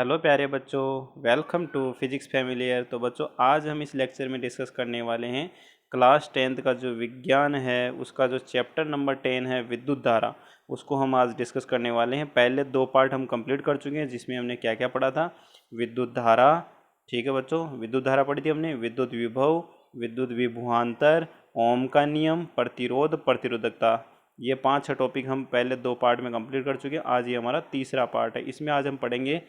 Hello प्यारे बच्चों, welcome to physics familiar. तो बच्चों, आज हम इस लेक्चर में डिस्कस करने वाले हैं क्लास 10th का जो विज्ञान है उसका जो चैप्टर नंबर 10 है विद्युत धारा, उसको हम आज डिस्कस करने वाले हैं। पहले दो पार्ट हम कंप्लीट कर चुके हैं जिसमें हमने क्या क्या पढ़ा था। विद्युत धारा, ठीक है बच्चों, विद्युत धारा पढ़ी थी हमने, विद्युत विभव, विद्युत विभवांतर, ओम का नियम, प्रतिरोध, प्रतिरोधकता। ये 5-6 टॉपिक हम पहले दो पार्ट में कंप्लीट कर चुके हैं। आज ये हमारा तीसरा पार्ट है। इसमें आज हम पढ़ेंगे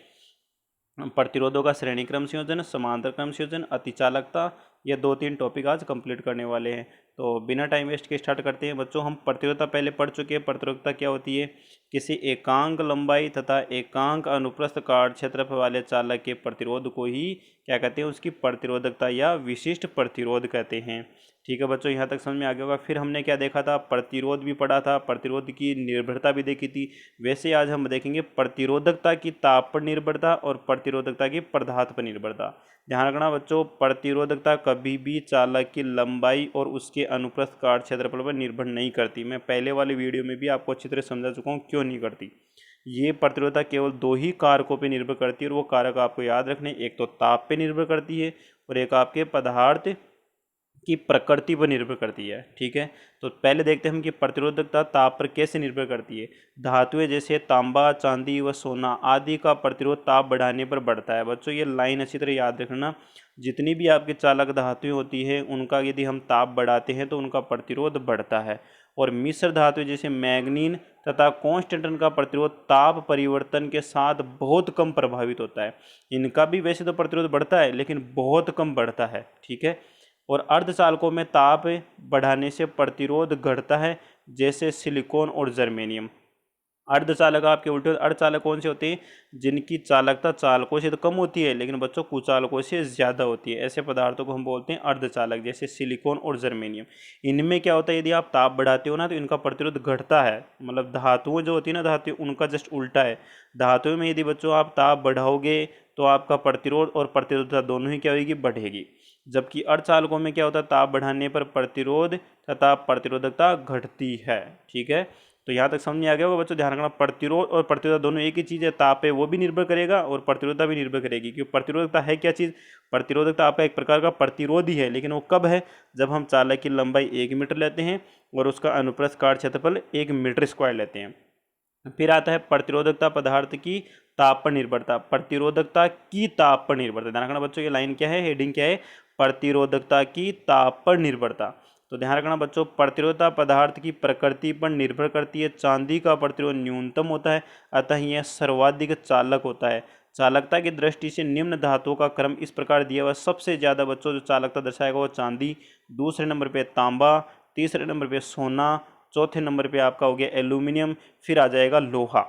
प्रतिरोधों का श्रेणी क्रम संयोजन, समांतर क्रम संयोजन, अतिचालकता। ये 2-3 टॉपिक आज कंप्लीट करने वाले हैं। तो बिना टाइम वेस्ट के स्टार्ट करते हैं बच्चों। हम प्रतिरोधकता पहले पढ़ चुके हैं। प्रतिरोधकता क्या होती है? किसी एकांक लंबाई तथा एकांक अनुप्रस्थ काट क्षेत्रफल वाले चालक के प्रतिरोध को ही क्या कहते हैं? उसकी प्रतिरोधकता या विशिष्ट प्रतिरोध कहते हैं। ठीक है बच्चों, यहाँ तक समझ में आ गया होगा। फिर हमने क्या देखा था? प्रतिरोध भी पढ़ा था, प्रतिरोध की निर्भरता भी देखी थी। वैसे आज हम देखेंगे प्रतिरोधकता की ताप पर निर्भरता और प्रतिरोधकता की पदार्थ पर निर्भरता। ध्यान रखना बच्चों, प्रतिरोधकता कभी भी चालक की लंबाई और उसके अनुप्रस्थ काट क्षेत्रफल पर निर्भर नहीं करती। मैं पहले वाले वीडियो में भी आपको अच्छी तरह समझा चुका हूँ क्यों नहीं करती। ये प्रतिरोधकता केवल दो ही कारकों पर निर्भर करती है और वो कारक आपको याद रखने, एक तो ताप पे निर्भर करती है और एक आपके पदार्थ की प्रकृति पर निर्भर करती है। ठीक है, तो पहले देखते हैं हम कि प्रतिरोधकता ताप पर कैसे निर्भर करती है। धातुएं जैसे तांबा, चांदी व सोना आदि का प्रतिरोध ताप बढ़ाने पर बढ़ता है। बच्चों, ये लाइन अच्छी तरह याद रखना। जितनी भी आपकी चालक धातुएं होती है उनका यदि हम ताप बढ़ाते हैं तो उनका प्रतिरोध बढ़ता है। और मिश्र धातुएं जैसे मैग्नीन तथा कॉन्स्टेंटन का प्रतिरोध ताप परिवर्तन के साथ बहुत कम प्रभावित होता है। इनका भी वैसे तो प्रतिरोध बढ़ता है लेकिन बहुत कम बढ़ता है। ठीक है, और अर्धचालकों में ताप बढ़ाने से प्रतिरोध घटता है, जैसे सिलिकॉन और जर्मेनियम। अर्धचालक आपके उल्टे, अर्धचालक कौन से होते हैं? जिनकी चालकता चालकों से तो कम होती है लेकिन बच्चों कुचालकों से ज़्यादा होती है। ऐसे पदार्थों को हम बोलते हैं अर्धचालक, जैसे सिलिकॉन और जर्मेनियम। इनमें क्या होता है, यदि आप ताप बढ़ाते हो ना तो इनका प्रतिरोध घटता है। मतलब धातुएं जो होती है ना, धातु उनका जस्ट उल्टा है। धातुओं में यदि बच्चों आप ताप बढ़ाओगे तो आपका प्रतिरोध और प्रतिरोधकता दोनों ही क्या होगी? बढ़ेगी। जबकि अर्धचालकों में क्या होता है? ताप बढ़ाने पर प्रतिरोध तथा प्रतिरोधकता घटती है। ठीक है, तो यहाँ तक समझ में आ गया होगा बच्चों। ध्यान रखना, प्रतिरोध और प्रतिरोधकता दोनों एक ही चीज़ है। ताप है वो भी निर्भर करेगा और प्रतिरोधकता भी निर्भर करेगी। क्योंकि प्रतिरोधकता है क्या चीज़? प्रतिरोधकता आपका एक प्रकार का प्रतिरोध ही है, लेकिन वो कब है? जब हम चालक की लंबाई 1 मीटर लेते हैं और उसका अनुप्रस्थ काट क्षेत्रफल 1 मीटर स्क्वायर लेते हैं। फिर आता है प्रतिरोधकता पदार्थ की ताप पर निर्भरता। प्रतिरोधकता की ताप पर निर्भरता। ध्यान रखना बच्चों, ये लाइन क्या है, हेडिंग क्या है? प्रतिरोधकता की ताप पर निर्भरता। तो ध्यान रखना बच्चों, प्रतिरोधकता पदार्थ की प्रकृति पर निर्भर करती है। चांदी का प्रतिरोध न्यूनतम होता है, अतः यह सर्वाधिक चालक होता है। चालकता की दृष्टि से निम्न धातुओं का क्रम इस प्रकार दिया हुआ। सबसे ज़्यादा बच्चों जो चालकता दर्शाएगा वो चांदी, दूसरे नंबर पे तांबा, तीसरे नंबर पे सोना, चौथे नंबर पे आपका हो गया एल्यूमिनियम, फिर आ जाएगा लोहा।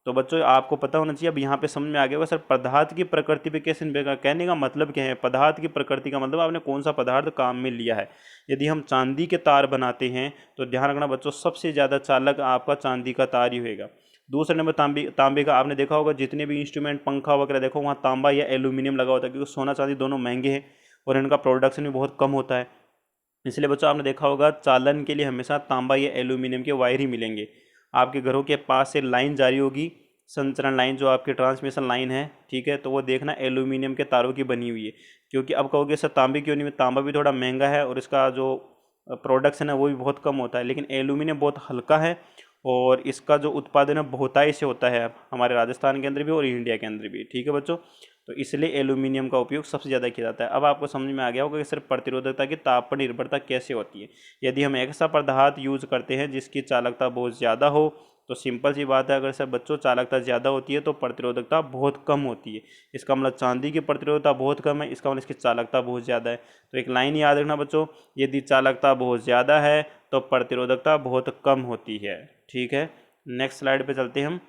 तो बच्चों आपको पता होना चाहिए। अब यहाँ पे समझ में आ गया होगा सर पदार्थ की प्रकृति पे कैसे निर्भर। कहने का मतलब क्या है? पदार्थ की प्रकृति का मतलब आपने कौन सा पदार्थ काम में लिया है। यदि हम चांदी के तार बनाते हैं तो ध्यान रखना बच्चों, सबसे ज़्यादा चालक आपका चांदी का तार ही होगा। दूसरे नंबर तांबे का। आपने देखा होगा जितने भी इंस्ट्रूमेंट, पंखा वगैरह देखो वहाँ तांबा या एल्यूमिनियम लगा होता है, क्योंकि सोना चांदी दोनों महंगे हैं और इनका प्रोडक्शन भी बहुत कम होता है। इसलिए बच्चों आपने देखा होगा चालन के लिए हमेशा तांबा या एल्यूमिनियम के वायर ही मिलेंगे। आपके घरों के पास से लाइन जारी होगी, संचरण लाइन, जो आपकी ट्रांसमिशन लाइन है, ठीक है, तो वो देखना एल्यूमिनियम के तारों की बनी हुई है। क्योंकि अब कहोगे सर तांबे क्यों नहीं? तांबा भी थोड़ा महंगा है और इसका जो प्रोडक्शन है वो भी बहुत कम होता है, लेकिन एल्यूमिनियम बहुत हल्का है और इसका जो उत्पादन है बहुतायत से होता है हमारे राजस्थान के अंदर भी और इंडिया के अंदर भी। ठीक है बच्चों, तो इसलिए एल्यूमिनियम का उपयोग सबसे ज़्यादा किया जाता है। अब आपको समझ में आ गया होगा कि सिर्फ प्रतिरोधकता की ताप पर निर्भरता कैसे होती है। यदि हम ऐसा पदार्थ यूज करते हैं जिसकी चालकता बहुत ज़्यादा हो तो सिंपल सी बात है, अगर सर बच्चों चालकता ज़्यादा होती है तो प्रतिरोधकता बहुत कम होती है। इसका मतलब चांदी की प्रतिरोधकता बहुत कम है, इसका मतलब इसकी चालकता बहुत ज़्यादा है। तो एक लाइन याद रखना बच्चों, यदि चालकता बहुत ज़्यादा है तो प्रतिरोधकता बहुत कम होती है। ठीक है, नेक्स्ट स्लाइड पे चलते हैं हम।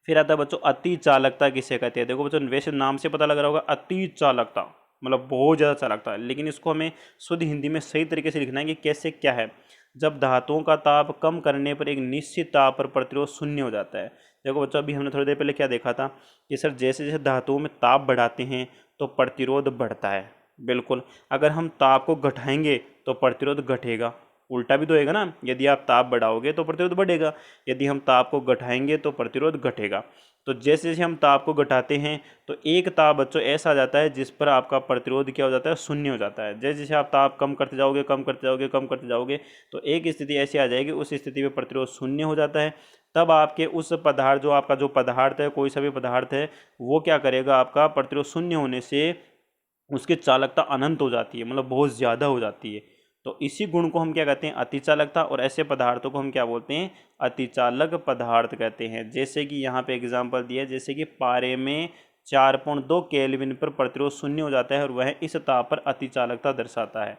फिर आता है बच्चों अति चालकता किसे कहते हैं। देखो बच्चों, वैसे नाम से पता लग रहा होगा अति चालकता मतलब बहुत ज़्यादा चालकता है, लेकिन इसको हमें शुद्ध हिंदी में सही तरीके से लिखना है कि कैसे क्या है। जब धातुओं का ताप कम करने पर एक निश्चित ताप पर प्रतिरोध शून्य हो जाता है। देखो बच्चों, अभी हमने थोड़ी देर पहले क्या देखा था कि सर जैसे जैसे धातुओं में ताप बढ़ाते हैं तो प्रतिरोध बढ़ता है। बिल्कुल, अगर हम ताप को घटाएंगे तो प्रतिरोध घटेगा। उल्टा भी तो होएगा ना, यदि आप ताप बढ़ाओगे तो प्रतिरोध बढ़ेगा, यदि हम ताप को घटाएंगे तो प्रतिरोध घटेगा। तो जैसे जैसे हम ताप को घटाते हैं तो एक ताप बच्चों ऐसा आ जाता है जिस पर आपका प्रतिरोध क्या हो जाता है, शून्य हो जाता है। जैसे जैसे आप ताप कम करते जाओगे कम करते जाओगे कम करते जाओगे तो एक स्थिति ऐसी आ जाएगी, उस स्थिति में प्रतिरोध शून्य हो जाता है। तब आपके उस पदार्थ जो आपका जो पदार्थ है, कोई सा भी पदार्थ है, वो क्या करेगा, आपका प्रतिरोध शून्य होने से उसकी चालकता अनंत हो जाती है, मतलब बहुत ज़्यादा हो जाती है। तो इसी गुण को हम क्या कहते हैं, अतिचालकता। और ऐसे पदार्थों को हम क्या बोलते हैं, अतिचालक पदार्थ कहते हैं। जैसे कि यहाँ पे एग्जांपल दिया है, जैसे कि पारे में 4.2 केल्विन पर प्रतिरोध शून्य हो जाता है और वह इस ताप पर अतिचालकता दर्शाता है।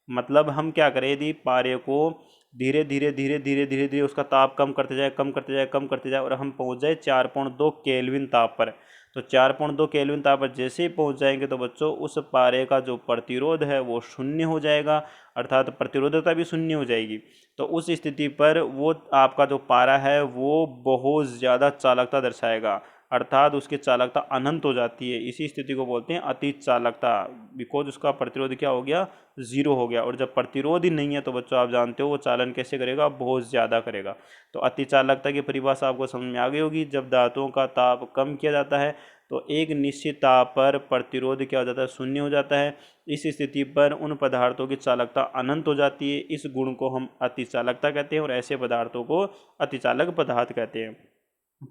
मतलब हम क्या करें, यदि पारे को धीरे धीरे धीरे धीरे धीरे धीरे उसका ताप कम करते जाए कम करते जाए कम करते जाए और हम पहुँच जाए 4.2 केल्विन ताप पर, तो 4.2 केल्विन ताप पर जैसे ही पहुंच जाएंगे तो बच्चों उस पारे का जो प्रतिरोध है वो शून्य हो जाएगा, अर्थात प्रतिरोधकता भी शून्य हो जाएगी। तो उस स्थिति पर वो आपका जो पारा है वो बहुत ज़्यादा चालकता दर्शाएगा, अर्थात उसकी चालकता अनंत हो जाती है। इसी स्थिति को बोलते हैं अति चालकता, बिकॉज उसका प्रतिरोध क्या हो गया, जीरो हो गया। और जब प्रतिरोध ही नहीं है तो बच्चों आप जानते हो वो चालन कैसे करेगा, बहुत ज़्यादा करेगा। तो अति चालकता की परिभाषा आपको समझ में आ गई होगी। जब धातुओं का ताप कम किया जाता है तो एक निश्चित ताप पर प्रतिरोध क्या हो जाता है, शून्य हो जाता है। इस स्थिति पर उन पदार्थों की चालकता अनंत हो जाती है। इस गुण को हम अतिचालकता कहते हैं और ऐसे पदार्थों को अतिचालक पदार्थ कहते हैं।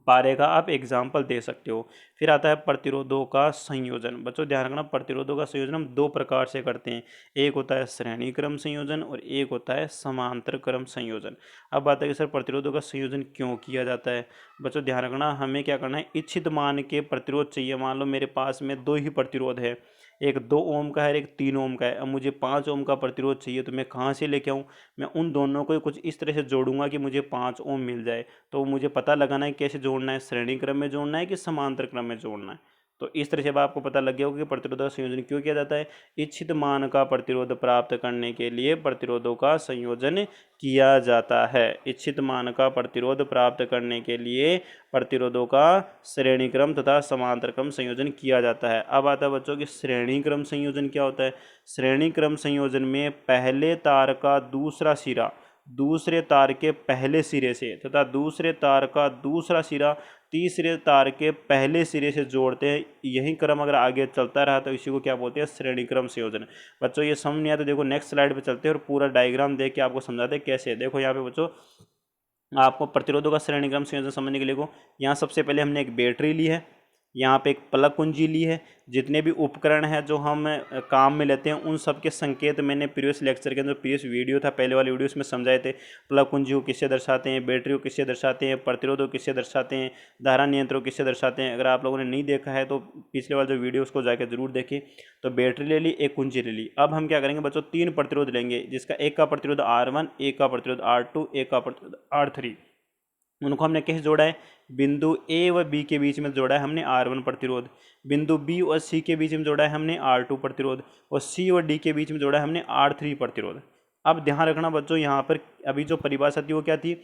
पारे का आप एग्जाम्पल दे सकते हो। फिर आता है प्रतिरोधों का संयोजन। बच्चों ध्यान रखना, प्रतिरोधों का संयोजन हम दो प्रकार से करते हैं, एक होता है श्रेणी क्रम संयोजन और एक होता है समांतर क्रम संयोजन। अब बात है कि सर प्रतिरोधों का संयोजन क्यों किया जाता है। बच्चों ध्यान रखना, हमें क्या करना है, इच्छित मान के प्रतिरोध चाहिए। मान लो मेरे पास में दो ही प्रतिरोध है, एक 2 ओम का है एक 3 ओम का है। अब मुझे 5 ओम का प्रतिरोध चाहिए तो मैं कहाँ से लेके आऊँ, मैं उन दोनों को कुछ इस तरह से जोड़ूंगा कि मुझे 5 ओम मिल जाए। तो मुझे पता लगाना है कैसे जोड़ना है, श्रेणी क्रम में जोड़ना है कि समांतर क्रम में जोड़ना है। तो इस तरह से अब आपको पता लग गया होगा कि प्रतिरोध का संयोजन क्यों किया जाता है। इच्छित मान का प्रतिरोध प्राप्त करने के लिए प्रतिरोधों का संयोजन किया जाता है। इच्छित मान का प्रतिरोध प्राप्त करने के लिए प्रतिरोधों का श्रेणी क्रम तथा समांतर क्रम संयोजन किया जाता है। अब आता है बच्चों कि श्रेणी क्रम संयोजन क्या होता है। श्रेणी क्रम संयोजन में पहले तार का दूसरा सिरा दूसरे तार के पहले सिरे से तथा दूसरे तार का दूसरा सिरा तीसरे तार के पहले सिरे से जोड़ते हैं। यही क्रम अगर आगे चलता रहा तो इसी को क्या बोलते हैं, श्रेणी क्रम संयोजन। बच्चों ये समझ नहीं आया तो देखो नेक्स्ट स्लाइड पे चलते हैं और पूरा डायग्राम देख के आपको समझाते हैं कैसे। देखो यहाँ पे बच्चों आपको प्रतिरोधों का श्रेणी क्रम संयोजन समझने के लिए को, यहाँ सबसे पहले हमने एक बैटरी ली है, यहाँ पे एक प्लग कुंजी ली है। जितने भी उपकरण हैं जो हम काम में लेते हैं उन सब के संकेत मैंने प्रीवियस लेक्चर के अंदर, प्रीवियस वीडियो था पहले वाली वीडियोस में समझाए थे। प्लग कुंजी को किससे दर्शाते हैं, बैटरी को किससे दर्शाते हैं, प्रतिरोध को किससे दर्शाते हैं, धारा नियंत्रण को किससे दर्शाते हैं। अगर आप लोगों ने नहीं देखा है तो पिछले वाले जो वीडियो उसको जाकर जरूर देखें। तो बैटरी ले ली, एक कुंजी ले ली। अब हम क्या करेंगे बच्चों, 3 प्रतिरोध लेंगे, जिसका एक का प्रतिरोध R1, एक का प्रतिरोध R2, एक का प्रतिरोध R3। उनको हमने कैसे जोड़ा है, बिंदु ए व बी के बीच में जोड़ा है हमने R1 प्रतिरोध, बिंदु बी और सी के बीच में जोड़ा है हमने R2 प्रतिरोध, और सी और डी के बीच में जोड़ा है हमने R3 प्रतिरोध। अब ध्यान रखना बच्चों, यहाँ पर अभी जो परिभाषा थी वो क्या थी,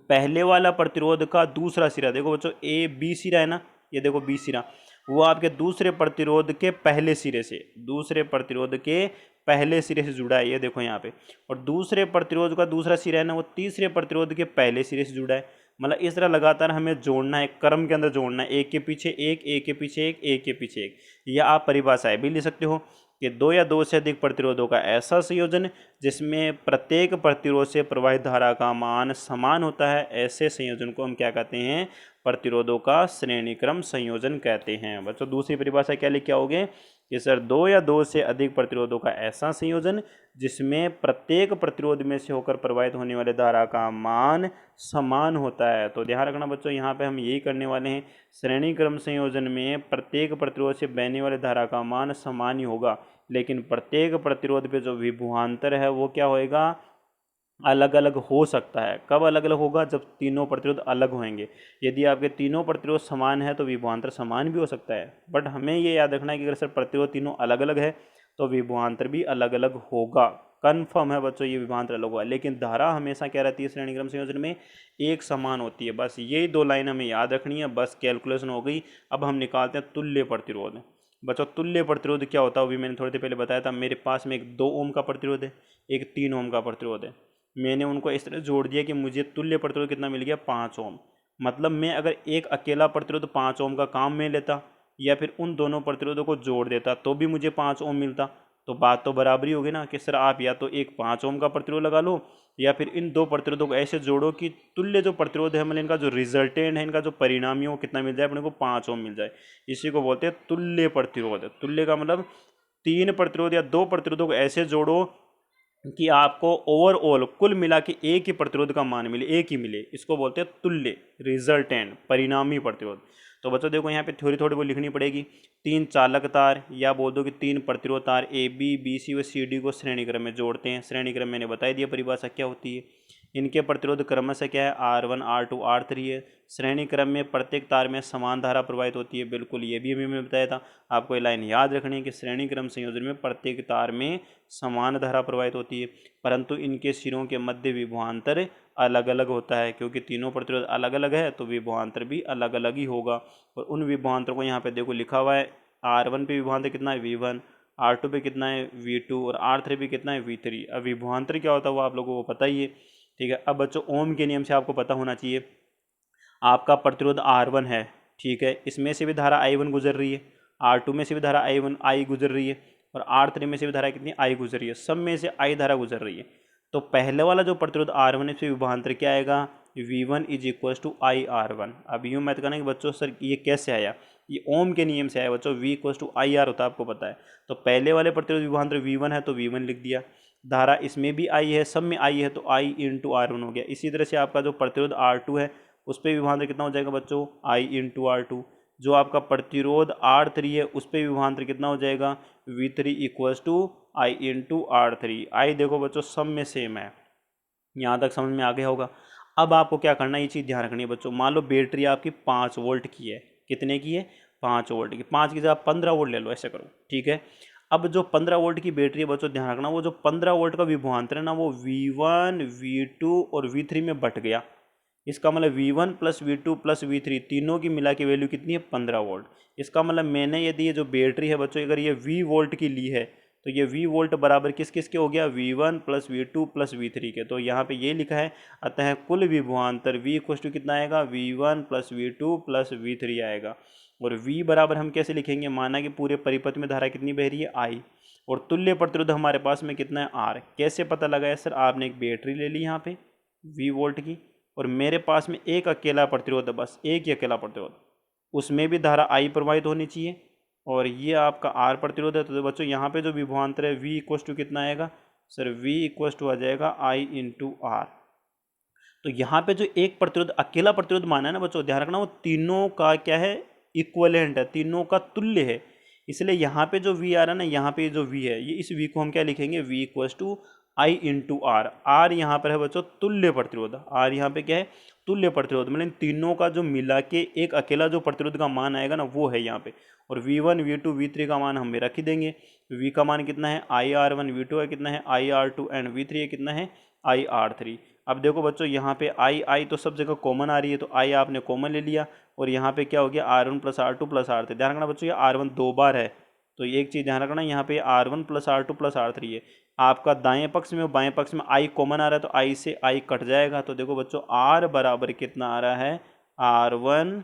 पहले वाला प्रतिरोध का दूसरा सिरा, देखो बच्चों ए बी सिरा है ना, ये देखो बी सिरा, वो आपके दूसरे प्रतिरोध के पहले सिरे से, दूसरे प्रतिरोध के पहले सिरे से जुड़ा है, ये देखो यहाँ पे। और दूसरे प्रतिरोध का दूसरा सिरा है ना, वो तीसरे प्रतिरोध के पहले सिरे से जुड़ा है। मतलब इस तरह लगातार हमें जोड़ना है, क्रम के अंदर जोड़ना है, एक के पीछे एक, एक के पीछे एक, एक के पीछे एक। या आप परिभाषाएं भी लिख सकते हो कि 2 या 2 से अधिक प्रतिरोधों का ऐसा संयोजन जिसमें प्रत्येक प्रतिरोध से प्रवाहित धारा का मान समान होता है, ऐसे संयोजन को हम क्या कहते हैं, प्रतिरोधों का श्रेणी क्रम संयोजन कहते हैं। बच्चों दूसरी परिभाषा क्या लिख के आओगे कि सर 2 या 2 से अधिक प्रतिरोधों का ऐसा संयोजन जिसमें प्रत्येक प्रतिरोध में से होकर प्रवाहित होने वाले धारा का मान समान होता है। तो ध्यान रखना बच्चों, यहाँ पे हम यही करने वाले हैं, श्रेणी क्रम संयोजन में प्रत्येक प्रतिरोध से बहने वाले धारा का मान समान ही होगा, लेकिन प्रत्येक प्रतिरोध पे जो विभवांतर है वो क्या होएगा, अलग अलग हो सकता है। कब अलग अलग होगा, जब तीनों प्रतिरोध अलग होंगे। यदि आपके तीनों प्रतिरोध समान है तो विभवांतर समान भी हो सकता है, बट हमें ये याद रखना है कि अगर सर प्रतिरोध तीनों अलग अलग है तो विभवांतर भी अलग अलग होगा। कन्फर्म है बच्चों, ये विभवांतर अलग होगा, लेकिन धारा हमेशा क्या रहती है श्रेणी क्रम संयोजन में, एक समान होती है। बस यही 2 लाइन हमें याद रखनी है, बस कैलकुलेशन हो गई। अब हम निकालते हैं तुल्य प्रतिरोध। बच्चों तुल्य प्रतिरोध क्या होता है, अभी मैंने थोड़ी देर पहले बताया था। मेरे पास में एक 2 ओम का प्रतिरोध है, एक 3 ओम का प्रतिरोध है। मैंने उनको इस तरह जोड़ दिया कि मुझे तुल्य प्रतिरोध कितना मिल गया, 5 ओम। मतलब मैं अगर एक अकेला प्रतिरोध 5 ओम का काम में लेता या फिर उन दोनों प्रतिरोधों को जोड़ देता तो भी मुझे 5 ओम मिलता। तो बात तो बराबरी होगी ना कि सर आप या तो एक 5 ओम का प्रतिरोध लगा लो या फिर इन दो प्रतिरोधों को ऐसे जोड़ो कि तुल्य जो प्रतिरोध है मतलब इनका जो रिजल्टेंट है, इनका जो परिणामी हो कितना मिल जाए अपने को, 5 ओम मिल जाए। इसी को बोलते हैं तुल्य प्रतिरोध। तुल्य का मतलब तीन प्रतिरोध या दो प्रतिरोधों को ऐसे जोड़ो कि आपको ओवरऑल कुल मिला के एक ही प्रतिरोध का मान मिले, एक ही मिले, इसको बोलते हैं तुल्य, रिजल्टेंट, परिणामी प्रतिरोध। तो बच्चों देखो यहाँ पे थ्योरी थोड़ी बहुत लिखनी पड़ेगी। तीन चालक तार या बोल दो कि तीन प्रतिरोध तार ए बी बी सी व सी डी को श्रेणी क्रम में जोड़ते हैं। श्रेणी क्रम मैंने बता दिया परिभाषा क्या होती है। इनके प्रतिरोध क्रमशः क्या है, R1 R2 R3 है। श्रेणी क्रम में प्रत्येक तार में समान धारा प्रवाहित होती है, बिल्कुल ये भी मैंने बताया था। आपको ये लाइन याद रखनी है कि श्रेणी क्रम संयोजन में प्रत्येक तार में समान धारा प्रवाहित होती है, परंतु इनके सिरों के मध्य विभवांतर अलग अलग होता है। क्योंकि तीनों प्रतिरोध अलग अलग है तो विभवांतर भी अलग अलग ही होगा। और उन विभवांतर को यहाँ पे देखो लिखा हुआ है। R1 पे विभवांतर कितना है, V1, R2 पे कितना है, V2, और R3 पे कितना है, V3। अब विभवांतर क्या होता है वो आप लोगों को पता ही है, ठीक है। अब बच्चों ओम के नियम से आपको पता होना चाहिए। आपका प्रतिरोध R1 है, ठीक है, इसमें से भी धारा I1 गुजर रही है, R2 में से भी धारा I गुजर रही है, और R3 में से भी धारा कितनी I गुजर रही है, सब में से I धारा गुजर रही है। तो पहले वाला जो प्रतिरोध R1 है इसमें विभवांतर क्या आएगा, V1 is equal to IR1। अब यूँ मत कहना कि बच्चों सर ये कैसे आया, ये ओम के नियम से आया बच्चों। V इक्वल टू IR होता है, आपको पता है। तो पहले वाले प्रतिरोध विभवांतर V1 है तो V1 लिख दिया, धारा इसमें भी I है, सब में I है तो I इंटू R1 हो गया। इसी तरह से आपका जो प्रतिरोध R2 है उस पर विभवांतर कितना हो जाएगा बच्चों, I इंटू R2। जो आपका प्रतिरोध R3 है उस पर विभवांतर कितना हो जाएगा, V3 equals to I into R3। I देखो बच्चों सब में सेम है, यहाँ तक समझ में आ गया होगा। अब आपको क्या करना है, ये चीज़ ध्यान रखनी है बच्चों। मान लो बैटरी आपकी 5 वोल्ट की है, कितने की है, 5 वोल्ट की। 5 की जगह आप 15 वोल्ट ले लो, ऐसे करो, ठीक है। अब जो 15 वोल्ट की बैटरी है बच्चों, ध्यान रखना, वो जो 15 वोल्ट का विभवांतर है ना, वो V1 V2 और V3 में बट गया। इसका मतलब V1 plus V2 plus V3 तीनों की मिला के वैल्यू कितनी है, 15 वोल्ट। इसका मतलब मैंने यदि ये जो बैटरी है बच्चों अगर ये V वोल्ट की ली है तो ये V वोल्ट बराबर किस किस के हो गया, V1 plus V2 plus V3 के। तो यहाँ पे ये लिखा है, अतः कुल विभवांतर V इक्वल टू कितना आएगा, V1 plus V2 plus V3 आएगा। और V बराबर हम कैसे लिखेंगे, माना कि पूरे परिपथ में धारा कितनी बह रही है, I, और तुल्य प्रतिरोध हमारे पास में कितना है, R। कैसे पता लगाया सर, आपने एक बैटरी ले ली यहाँ पे V वोल्ट की, और मेरे पास में एक अकेला प्रतिरोध है, बस एक ही अकेला प्रतिरोध, उसमें भी धारा I प्रवाहित होनी चाहिए, और ये आपका R प्रतिरोध है। तो बच्चों यहाँ पे जो विभवांतर है V इक्वल टू कितना आएगा सर, V इक्वल टू आ जाएगा I इंटू R। तो यहाँ पे जो एक प्रतिरोध अकेला प्रतिरोध माना है ना बच्चों, ध्यान रखना, वो तीनों का क्या है, इक्वलेंट है, तीनों का तुल्य है। इसलिए यहाँ पे जो V आ रहा है ना, यहाँ पे जो V है, ये इस V को हम क्या लिखेंगे, V equal to I into R। R यहाँ पर है बच्चों तुल्य प्रतिरोध, R यहाँ पे क्या है, तुल्य प्रतिरोध, मतलब इन तीनों का जो मिला के एक अकेला जो प्रतिरोध का मान आएगा ना, वो है यहाँ पे। और V1 V2 V3 का मान हम रख ही देंगे। V का मान कितना है, IR1, V2 है कितना है, IR2, एंड V3 है कितना है, IR3। अब देखो बच्चों यहाँ पे I तो सब जगह कॉमन आ रही है, तो I आपने कॉमन ले लिया, और यहाँ पे क्या हो गया, R1 plus R2 plus R3। ध्यान रखना बच्चों, ये R1 दो बार है, तो एक चीज़ ध्यान रखना, यहाँ पे R1 plus R2 plus R3 है। आपका दाएं पक्ष में और बाएं पक्ष में I कॉमन आ रहा है, तो I से I कट जाएगा। तो देखो बच्चों R बराबर कितना आ रहा है, R1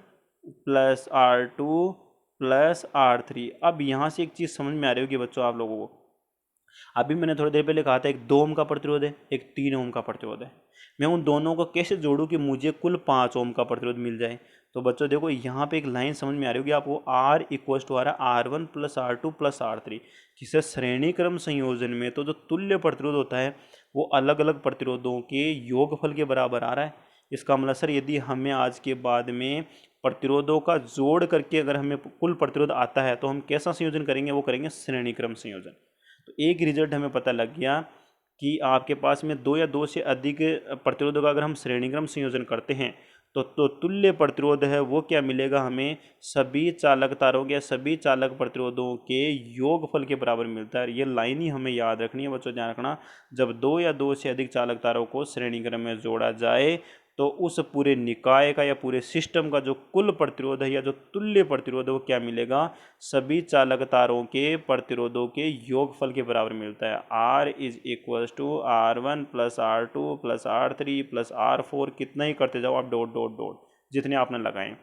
plus R2 plus R3। अब यहाँ से एक चीज़ समझ में आ रही होगी बच्चों आप लोगों को। अभी मैंने थोड़ी देर पहले कहा था एक 2 ओम का प्रतिरोध है, एक 3 ओम का प्रतिरोध है। मैं उन दोनों को कैसे जोड़ूं कि मुझे कुल 5 ओम का प्रतिरोध मिल जाए। तो बच्चों देखो यहाँ पे एक लाइन समझ में आ रही होगी आपको, R इक्वल टू आ रहा है R1 plus R2 plus R3, जिसे श्रेणी क्रम संयोजन में तो जो तुल्य प्रतिरोध होता है वो अलग अलग प्रतिरोधों के योगफल के बराबर आ रहा है। इसका मतलब सर यदि हमें आज के बाद में प्रतिरोधों का जोड़ करके अगर हमें कुल प्रतिरोध आता है तो हम कैसा संयोजन करेंगे, वो करेंगे श्रेणी क्रम संयोजन। तो एक रिजल्ट हमें पता लग गया कि आपके पास में दो या दो से अधिक प्रतिरोधों का अगर हम श्रेणीक्रम संयोजन करते हैं तो तुल्य प्रतिरोध है वो क्या मिलेगा हमें, सभी चालक तारों के सभी चालक प्रतिरोधों के योगफल के बराबर मिलता है। ये लाइन ही हमें याद रखनी है बच्चों, ध्यान रखना, जब दो या दो से अधिक चालक तारों को श्रेणीक्रम में जोड़ा जाए तो उस पूरे निकाय का या पूरे सिस्टम का जो कुल प्रतिरोध है या जो तुल्य प्रतिरोध है वो क्या मिलेगा, सभी चालक तारों के प्रतिरोधों के योगफल के बराबर मिलता है। R is equals to R1 plus R2 plus R3 plus R4, कितना ही करते जाओ आप, डॉट डॉट डॉट, जितने आपने लगाए।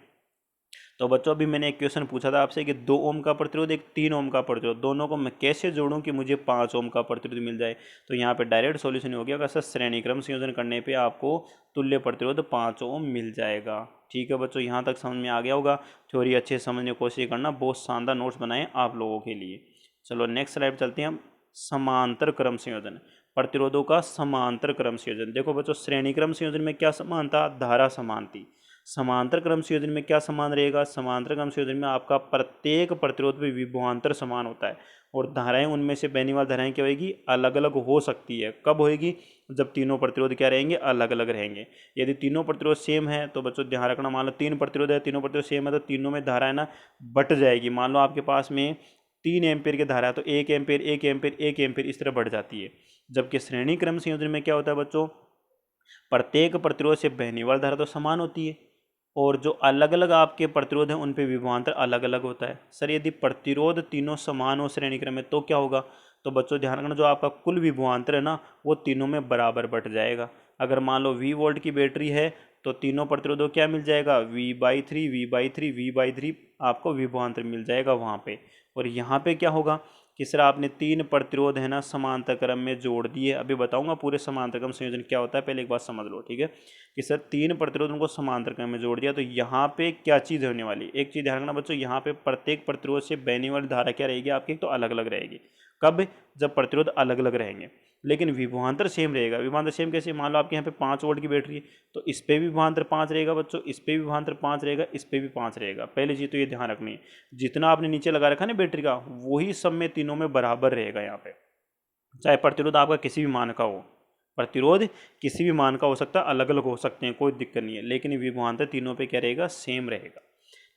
तो बच्चों अभी मैंने एक क्वेश्चन पूछा था आपसे कि 2 ओम का प्रतिरोध एक 3 ओम का प्रतिरोध, दोनों को मैं कैसे जोड़ूं कि मुझे 5 ओम का प्रतिरोध मिल जाए। तो यहाँ पे डायरेक्ट सॉल्यूशन हो गया अगर सर श्रेणी क्रम संयोजन करने पे आपको तुल्य प्रतिरोध 5 ओम मिल जाएगा। ठीक है बच्चों, यहाँ तक समझ में आ गया होगा। थ्योरी अच्छे से समझने की कोशिश करना, बहुत शानदार नोट्स बनाए आप लोगों के लिए। चलो नेक्स्ट स्लाइड चलते हैं हम। समांतर क्रम संयोजन, प्रतिरोधों का समांतर क्रम संयोजन। देखो बच्चों, श्रेणी क्रम संयोजन में क्या समान था, धारा समान थी। समांतर क्रम संयोजन में क्या समान रहेगा, समांतर क्रम संयोजन में आपका प्रत्येक प्रतिरोध में विभवांतर समान होता है और धाराएं उनमें से बहने वाली धाराएं क्या होगी, अलग अलग हो सकती है। कब होएगी, जब तीनों प्रतिरोध क्या रहेंगे, अलग अलग रहेंगे। यदि तीनों प्रतिरोध सेम है तो बच्चों ध्यान रखना, मान लो 3 प्रतिरोध है, तीनों प्रतिरोध सेम है तो तीनों में धारा है ना बट जाएगी। मान लो आपके पास में 3 एम्पेयर की धारा है तो 1 एम्पेयर 1 एम्पेयर 1 एम्पेयर इस तरह बढ़ जाती है। जबकि श्रेणी क्रम संयोजन में क्या होता है बच्चों, प्रत्येक प्रतिरोध से बहने वाली धारा तो समान होती है और जो अलग अलग आपके प्रतिरोध हैं उन पे विभवांतर अलग अलग होता है। सर यदि प्रतिरोध तीनों समान हो श्रेणी क्रम में तो क्या होगा, तो बच्चों ध्यान रखना, जो आपका कुल विभवांतर है ना वो तीनों में बराबर बट जाएगा। अगर मान लो V वोल्ट की बैटरी है तो तीनों प्रतिरोधों क्या मिल जाएगा, V/3 V/3 V/3 आपको विभवांतर मिल जाएगा वहाँ पे। और यहाँ पे क्या होगा कि सर आपने 3 प्रतिरोध है ना समांतर क्रम में जोड़ दिए। अभी बताऊंगा पूरे समांतर क्रम संयोजन क्या होता है, पहले एक बात समझ लो। ठीक है कि सर 3 प्रतिरोध उनको समांतर क्रम में जोड़ दिया तो यहाँ पे क्या चीज़ होने वाली, एक चीज़ ध्यान रखना बच्चों, यहाँ पे प्रत्येक प्रतिरोध से बहने वाली धारा क्या रहेगी आपकी, तो अलग अलग रहेगी। कब, जब प्रतिरोध अलग अलग रहेंगे लेकिन विभवांतर सेम रहेगा। विभवांतर सेम कैसे, मान लो आपके यहाँ पे 5 वोल्ट की बैटरी है तो इस पे भी विभवांतर 5 रहेगा बच्चों, इस पे भी विभवांतर 5 रहेगा, इस पे भी 5 रहेगा। पहली चीज़ तो ये ध्यान रखनी है, जितना आपने नीचे लगा रखा है ना बैटरी का वही सब में तीनों में बराबर रहेगा। यहाँ पे चाहे प्रतिरोध आपका किसी भी मान का हो, प्रतिरोध किसी भी मान का हो सकता है, अलग अलग हो सकते हैं, कोई दिक्कत नहीं है, लेकिन विभवांतर तीनों पे क्या रहेगा, सेम रहेगा।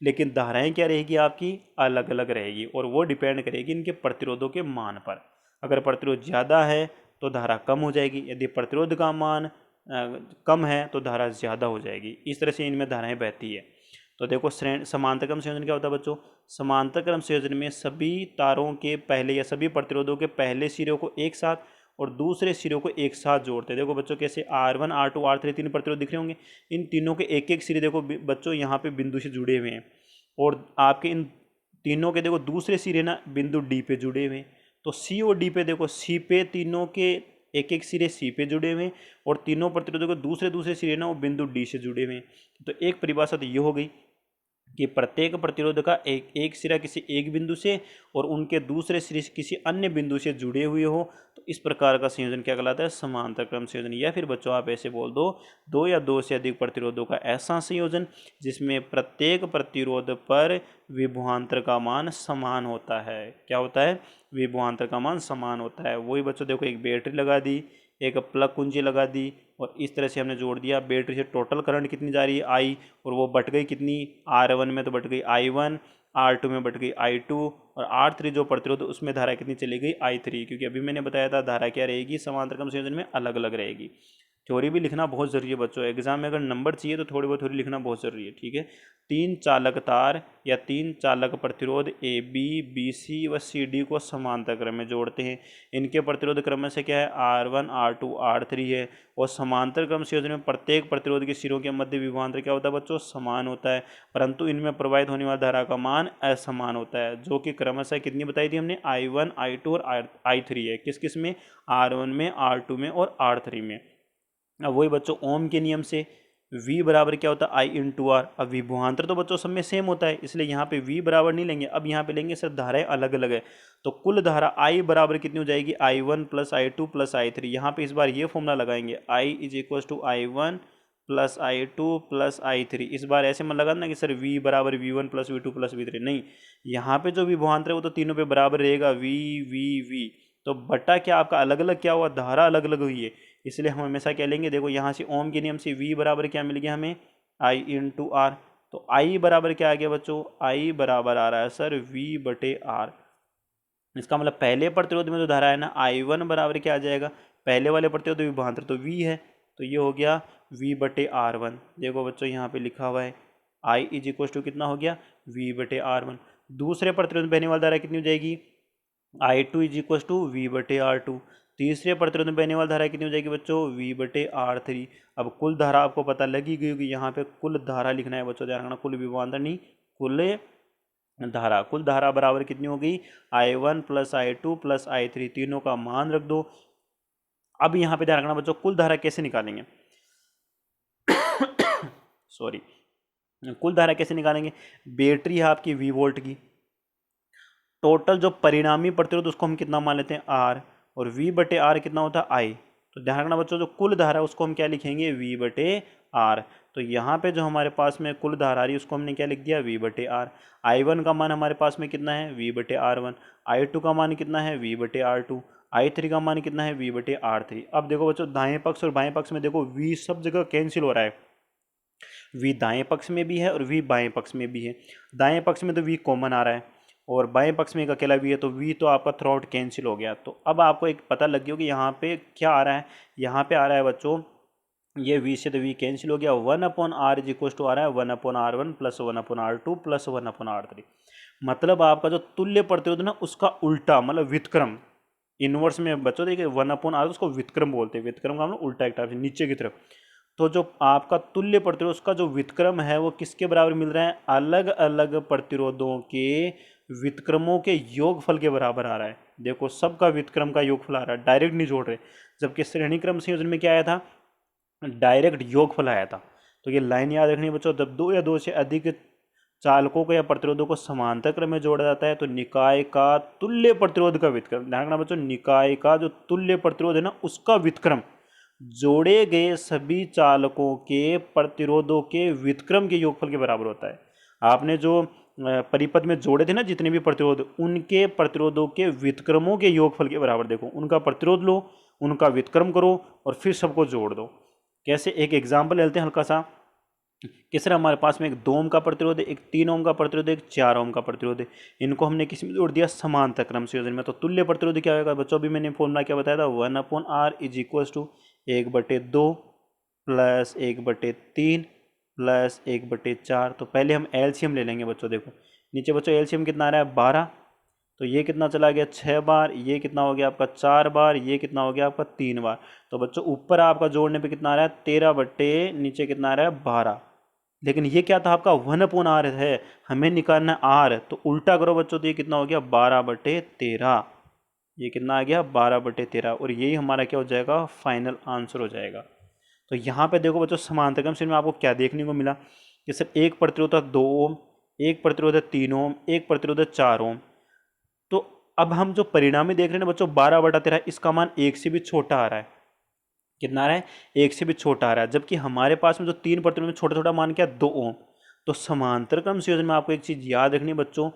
लेकिन धाराएं क्या रहेगी आपकी, अलग अलग रहेगी और वो डिपेंड करेगी इनके प्रतिरोधों के मान पर। अगर प्रतिरोध ज़्यादा है तो धारा कम हो जाएगी, यदि प्रतिरोध का मान कम है तो धारा ज़्यादा हो जाएगी। इस तरह से इनमें धाराएं बहती है। तो देखो समांतर क्रम संयोजन क्या होता है बच्चों, समांतर क्रम संयोजन में सभी तारों के पहले या सभी प्रतिरोधों के पहले सिरों को एक साथ और दूसरे सिरों को एक साथ जोड़ते हैं। देखो बच्चों कैसे, R1 R2 R3 3 प्रतिरोध दिख रहे होंगे, इन तीनों के एक एक सिरे देखो बच्चों यहाँ पे बिंदु से जुड़े हुए हैं और आपके इन तीनों के देखो दूसरे सिरे ना बिंदु D पे जुड़े हुए हैं। तो C और D पे देखो, C पे तीनों के एक एक सिरे C पे जुड़े हुए हैं और तीनों प्रतिरोधों के दूसरे दूसरे सिरे ना वो बिंदु D से जुड़े हुए हैं। तो एक परिभाषा तो ये हो गई कि प्रत्येक प्रतिरोध का एक सिरा किसी एक बिंदु से और उनके दूसरे सिरे किसी अन्य बिंदु से जुड़े हुए हो तो इस प्रकार का संयोजन क्या कहलाता है, समांतर क्रम संयोजन। या फिर बच्चों आप ऐसे बोल दो, दो या दो से अधिक प्रतिरोधों का ऐसा संयोजन जिसमें प्रत्येक प्रतिरोध पर विभवांतर का मान समान होता है। क्या होता है, विभवांतर का मान समान होता है। वही बच्चों देखो, एक बैटरी लगा दी, एक प्लग कुंजी लगा दी और इस तरह से हमने जोड़ दिया। बैटरी से टोटल करंट कितनी जा रही है, I, और वो बट गई कितनी, R1 में तो बट गई I1, R2 में बट गई I2 और R3 जो प्रतिरोध उसमें धारा कितनी चली गई, I3। क्योंकि अभी मैंने बताया था धारा क्या रहेगी समांतर क्रम संयोजन में, अलग अलग रहेगी। थ्योरी भी लिखना बहुत ज़रूरी है बच्चों, एग्जाम में अगर नंबर चाहिए तो थोड़ी बहुत थ्योरी लिखना बहुत ज़रूरी है। ठीक है, 3 चालक तार या 3 चालक प्रतिरोध AB BC व CD को समांतर क्रम में जोड़ते हैं। इनके प्रतिरोध क्रम में से क्या है, R1 R2 R3 है और समांतर क्रम संयोजन में प्रत्येक प्रतिरोध के सिरों के मध्य विभवांतर क्या होता है बच्चों, समान होता है, परंतु इनमें प्रवाहित होने वाली धारा का मान असमान होता है, जो कि क्रमशः कितनी बताई थी हमने, I1 I2 और I3 है। किस किस में, R1 में R2 में और R3 में। अब वही बच्चों ओम के नियम से V बराबर क्या होता है, I इंटू आर। अब विभवांतर तो बच्चों सब में सेम होता है इसलिए यहाँ पे V बराबर नहीं लेंगे, अब यहाँ पे लेंगे सर धाराएं अलग अलग है तो कुल धारा I बराबर कितनी हो जाएगी, I1 plus I2 plus I3। यहाँ पे इस बार ये फॉर्मूला लगाएंगे, I is equal to I1 plus I2 plus I3। इस बार ऐसे मत लगाना कि सर V बराबर V1 plus V2 plus V3, नहीं, यहाँ पे जो विभवांतर है वो तो तीनों पे बराबर रहेगा, V। तो बटा क्या आपका अलग अलग क्या हुआ, धारा अलग अलग हुई है, इसलिए हम हमेशा क्या लेंगे, देखो यहाँ से ओम के नियम से V बराबर क्या मिल गया हमें, I इंटू आर। तो I बराबर क्या आ गया बच्चों, I बराबर आ रहा है सर V बटे आर। इसका मतलब पहले प्रतिरोध में जो धारा है ना, I1 बराबर क्या आ जाएगा, पहले वाले प्रतिरोध विभवांतर तो V है तो ये हो गया V बटे R1। देखो बच्चों यहाँ पे लिखा हुआ है I इज इक्वल टू कितना हो गया, V बटे R1। दूसरे प्रतिरोध में बहने वाली धारा कितनी हो जाएगी, I2 is equal to V बटे R2। तीसरे प्रतिरोध में बहने वाली धारा कितनी हो जाएगी बच्चों, V/R3। अब कुल धारा आपको पता लगी गई होगी, यहाँ पे कुल धारा लिखना है बच्चों, ध्यान रखना, कुल विभवांतर नहीं, कुल धारा बराबर कितनी हो गई, I1 + I2 + I3, तीनों का मान रख दो। अब यहाँ पे ध्यान रखना बच्चों, कुल धारा कैसे निकालेंगे सॉरी, कुल धारा कैसे निकालेंगे, बैटरी है आपकी V वोल्ट की, टोटल जो परिणामी प्रतिरोध उसको हम कितना मान लेते हैं R, और V/R कितना होता है I। तो ध्यान रखना बच्चों, जो कुल धारा है उसको हम क्या लिखेंगे, V/R। तो यहाँ पे जो हमारे पास में कुल धारा आ रही है उसको हमने क्या लिख दिया, V/R। I1 का मान हमारे पास में कितना है, V/R1। I2 का मान कितना है, V/R2। I3 का मान कितना है, V/R3। अब देखो बच्चों, दाएं पक्ष और बाएं पक्ष में देखो V सब जगह कैंसिल हो रहा है, V दाएं पक्ष में भी है और V बाएं पक्ष में भी है। दाएं पक्ष में तो V कॉमन आ रहा है और बाएं पक्ष में एक अकेला V है, तो V तो आपका थ्रू आउट कैंसिल हो गया। तो अब आपको एक पता लग गया कि यहाँ पे क्या आ रहा है, यहाँ पे आ रहा है बच्चों, ये V से तो V कैंसिल हो गया, 1/R = आ रहा है 1/R1 + 1/R2 + 1/R3। मतलब आपका जो तुल्य प्रतिरोध ना उसका उल्टा, मतलब व्युत्क्रम, इनवर्स में बच्चों देखिए 1/R उसको व्युत्क्रम बोलते हैं, व्युत्क्रम का मतलब उल्टा एक टाइप से नीचे की तरफ। तो जो आपका तुल्य प्रतिरोध उसका जो व्युत्क्रम है वो किसके बराबर मिल रहा है, अलग अलग प्रतिरोधों के व्युत्क्रमों के योगफल के बराबर आ रहा है। देखो सबका व्युत्क्रम का योगफल आ रहा है, डायरेक्ट नहीं जोड़ रहे, जबकि श्रेणी क्रम संयोजन में क्या आया था, डायरेक्ट योगफल आया था। तो ये लाइन याद रखनी है बच्चों, जब दो या दो से अधिक चालकों को या प्रतिरोधों को समांतर क्रम में जोड़ा जाता है तो निकाय का तुल्य प्रतिरोध का व्युत्क्रम, ध्यान रखना बच्चों, निकाय का जो तुल्य प्रतिरोध है ना उसका व्युत्क्रम जोड़े गए सभी चालकों के प्रतिरोधों के व्युत्क्रम के योगफल के बराबर होता है। आपने जो परिपथ में जोड़े थे ना जितने भी प्रतिरोध, उनके प्रतिरोधों के व्युत्क्रमों के योगफल के बराबर, देखो उनका प्रतिरोध लो, उनका व्युत्क्रम करो और फिर सबको जोड़ दो। कैसे, एक एग्जाम्पल लेते हैं हल्का सा। किस तरह, हमारे पास में एक 2 ओम का प्रतिरोध है, एक 3 ओम का प्रतिरोध है, एक 4 ओम का प्रतिरोध है। इनको हमने किस में जोड़ दिया, समांतर क्रम संयोजन में। तो तुल्य प्रतिरोध क्या होगा बच्चों, अभी मैंने फॉर्मूला क्या बताया था, 1/R = 1/2 + 1/3 + 1/4। तो पहले हम एलसीएम ले लेंगे बच्चों। देखो नीचे बच्चों एलसीएम कितना आ रहा है, 12, तो ये कितना चला गया 6 बार, ये कितना हो गया आपका 4 बार, ये कितना हो गया आपका 3 बार। तो बच्चों ऊपर आपका जोड़ने पे कितना आ रहा है 13 बट्टे नीचे कितना आ रहा है 12। लेकिन ये क्या था आपका 1/R है, हमें निकालना R, तो उल्टा करो बच्चों, तो ये कितना हो गया 12/13। ये कितना आ गया 12/13, और यही हमारा क्या हो जाएगा, फाइनल आंसर हो जाएगा। तो यहाँ पे देखो बच्चों समांतर क्रम में आपको क्या देखने को मिला कि सर एक प्रतिरोध है 2 ओम, एक प्रतिरोध है 3 ओम, एक प्रतिरोध है 4 ओम। तो अब हम जो परिणामी देख रहे हैं ना बच्चों 12/13, इसका मान 1 से भी छोटा आ रहा है। कितना आ रहा है, 1 से भी छोटा आ रहा है, जबकि हमारे पास में जो 3 प्रतिरोध में छोटा छोटा मान क्या, 2 ओम। तो समांतर क्रम संयोजन में आपको एक चीज़ याद रखनी है बच्चों,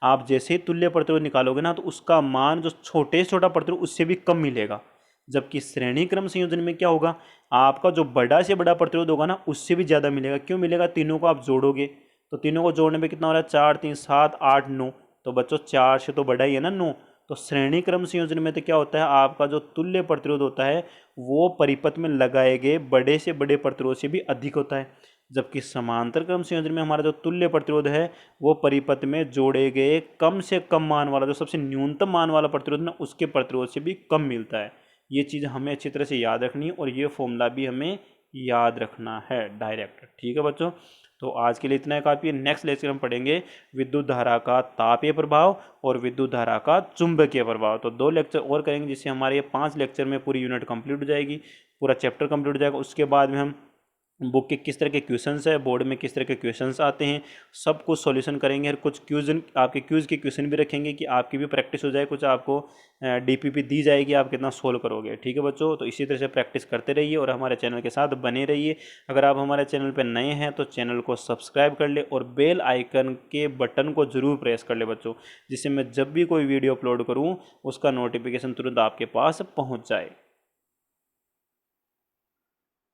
आप जैसे ही तुल्य प्रतिरोध निकालोगे ना तो उसका मान जो छोटे से छोटा प्रतिरोध उससे भी कम मिलेगा। जबकि श्रेणी क्रम संयोजन में क्या होगा, आपका जो बड़ा से बड़ा प्रतिरोध होगा ना उससे भी ज़्यादा मिलेगा। क्यों मिलेगा, तीनों को आप जोड़ोगे, तो तीनों को जोड़ने पे कितना हो रहा है, 4 3 7 8 9, तो बच्चों 4 से तो बड़ा ही है ना 9। तो श्रेणी क्रम संयोजन में तो क्या होता है, आपका जो तुल्य प्रतिरोध होता है वो परिपथ में लगाए गए बड़े से बड़े प्रतिरोध से भी अधिक होता है। जबकि समांतर क्रम संयोजन में हमारा जो तुल्य प्रतिरोध है वो परिपथ में जोड़े गए कम से कम मान वाला, जो सबसे न्यूनतम मान वाला प्रतिरोध ना उसके प्रतिरोध से भी कम मिलता है। ये चीज़ हमें अच्छी तरह से याद रखनी है और ये फॉर्मूला भी हमें याद रखना है डायरेक्ट। ठीक है बच्चों, तो आज के लिए इतना काफ़ी है। नेक्स्ट लेक्चर हम पढ़ेंगे विद्युत धारा का तापीय प्रभाव और विद्युत धारा का चुंबकीय प्रभाव। तो 2 लेक्चर और करेंगे जिससे हमारे ये 5 लेक्चर में पूरी यूनिट कंप्लीट हो जाएगी, पूरा चैप्टर कंप्लीट हो जाएगा। उसके बाद में हम बुक के किस तरह के क्वेश्चंस है, बोर्ड में किस तरह के क्वेश्चंस आते हैं, सब कुछ सॉल्यूशन करेंगे। और कुछ आपके क्यूज़ के क्वेश्चन भी रखेंगे कि आपकी भी प्रैक्टिस हो जाए, कुछ आपको डीपीपी दी जाएगी, आप कितना सोल्व करोगे। ठीक है बच्चों, तो इसी तरह से प्रैक्टिस करते रहिए और हमारे चैनल के साथ बने रहिए। अगर आप हमारे चैनल पर नए हैं तो चैनल को सब्सक्राइब कर ले और बेल आइकन के बटन को ज़रूर प्रेस कर ले बच्चों, जिससे मैं जब भी कोई वीडियो अपलोड करूँ उसका नोटिफिकेशन तुरंत आपके पास पहुँच जाए।